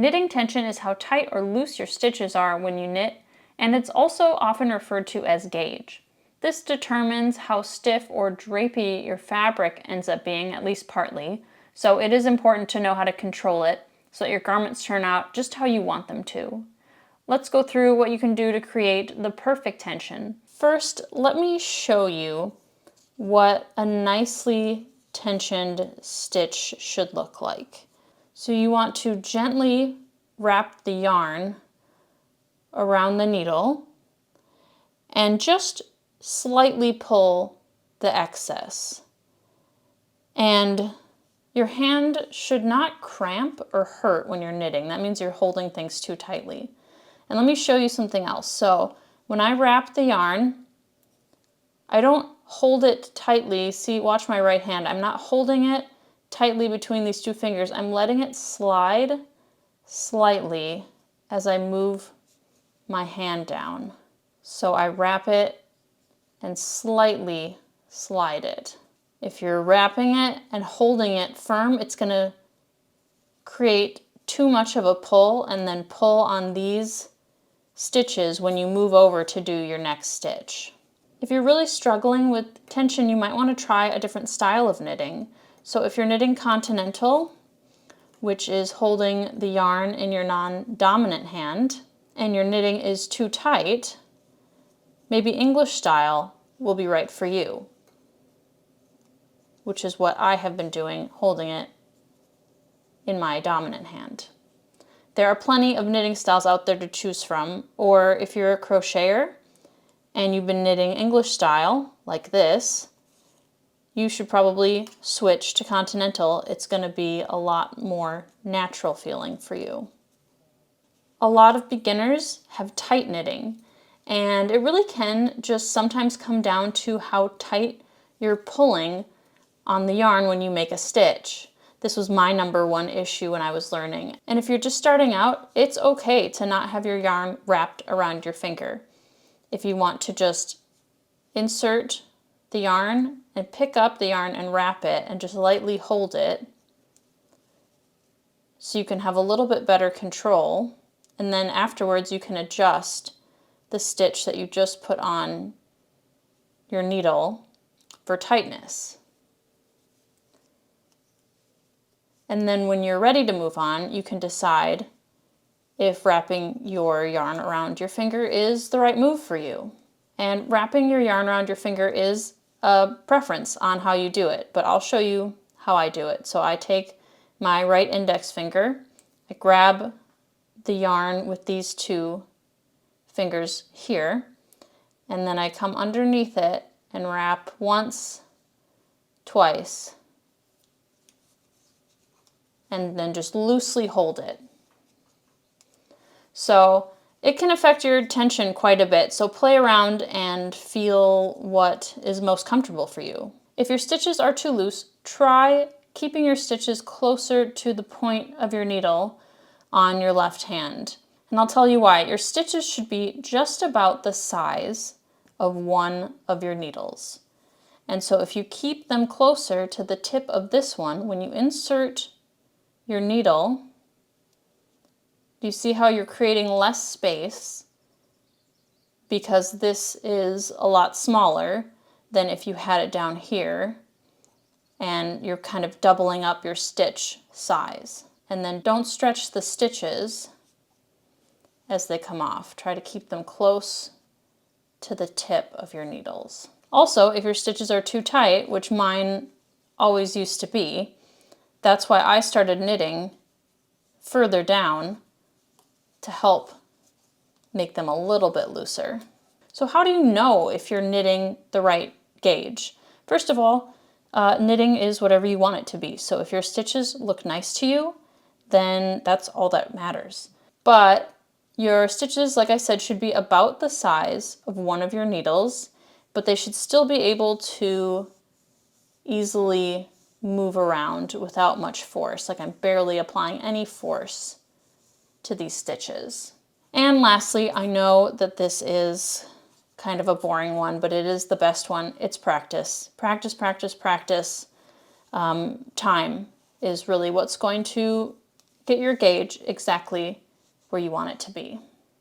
Knitting tension is how tight or loose your stitches are when you knit, and it's also often referred to as gauge. This determines how stiff or drapey your fabric ends up being, at least partly, so it is important to know how to control it so that your garments turn out just how you want them to. Let's go through what you can do to create the perfect tension. First, let me show you what a nicely tensioned stitch should look like. So you want to gently wrap the yarn around the needle and just slightly pull the excess. And your hand should not cramp or hurt when you're knitting. That means you're holding things too tightly. And let me show you something else. So when I wrap the yarn, I don't hold it tightly. See, watch my right hand. I'm not holding it tightly between these two fingers. I'm letting it slide slightly as I move my hand down. So I wrap it and slightly slide it. If you're wrapping it and holding it firm, it's going to create too much of a pull and then pull on these stitches when you move over to do your next stitch. If you're really struggling with tension, you might want to try a different style of knitting. So if you're knitting continental, which is holding the yarn in your non-dominant hand, and your knitting is too tight, maybe English style will be right for you, which is what I have been doing, holding it in my dominant hand. There are plenty of knitting styles out there to choose from, or if you're a crocheter and you've been knitting English style, like this, you should probably switch to continental. It's going to be a lot more natural feeling for you. A lot of beginners have tight knitting, and it really can just sometimes come down to how tight you're pulling on the yarn when you make a stitch. This was my number one issue when I was learning. And if you're just starting out, it's okay to not have your yarn wrapped around your finger. If you want to just insert the yarn and pick up the yarn and wrap it and just lightly hold it so you can have a little bit better control, and then afterwards you can adjust the stitch that you just put on your needle for tightness. And then when you're ready to move on, you can decide if wrapping your yarn around your finger is the right move for you. And wrapping your yarn around your finger is a preference on how you do it, but I'll show you how I do it. So I take my right index finger, I grab the yarn with these two fingers here, and then I come underneath it and wrap once, twice, and then just loosely hold it. So it can affect your tension quite a bit, so play around and feel what is most comfortable for you. If your stitches are too loose, try keeping your stitches closer to the point of your needle on your left hand. And I'll tell you why. Your stitches should be just about the size of one of your needles. And so if you keep them closer to the tip of this one, when you insert your needle, do you see how you're creating less space because this is a lot smaller than if you had it down here, and you're kind of doubling up your stitch size. And then don't stretch the stitches as they come off. Try to keep them close to the tip of your needles. Also, if your stitches are too tight, which mine always used to be, that's why I started knitting further down to help make them a little bit looser. So how do you know if you're knitting the right gauge? First of all, knitting is whatever you want it to be. So if your stitches look nice to you, then that's all that matters. But your stitches, like I said, should be about the size of one of your needles, but they should still be able to easily move around without much force. Like I'm barely applying any force to these stitches. And lastly, I know that this is kind of a boring one, but it is the best one. It's practice. Practice, practice, practice. Time is really what's going to get your gauge exactly where you want it to be.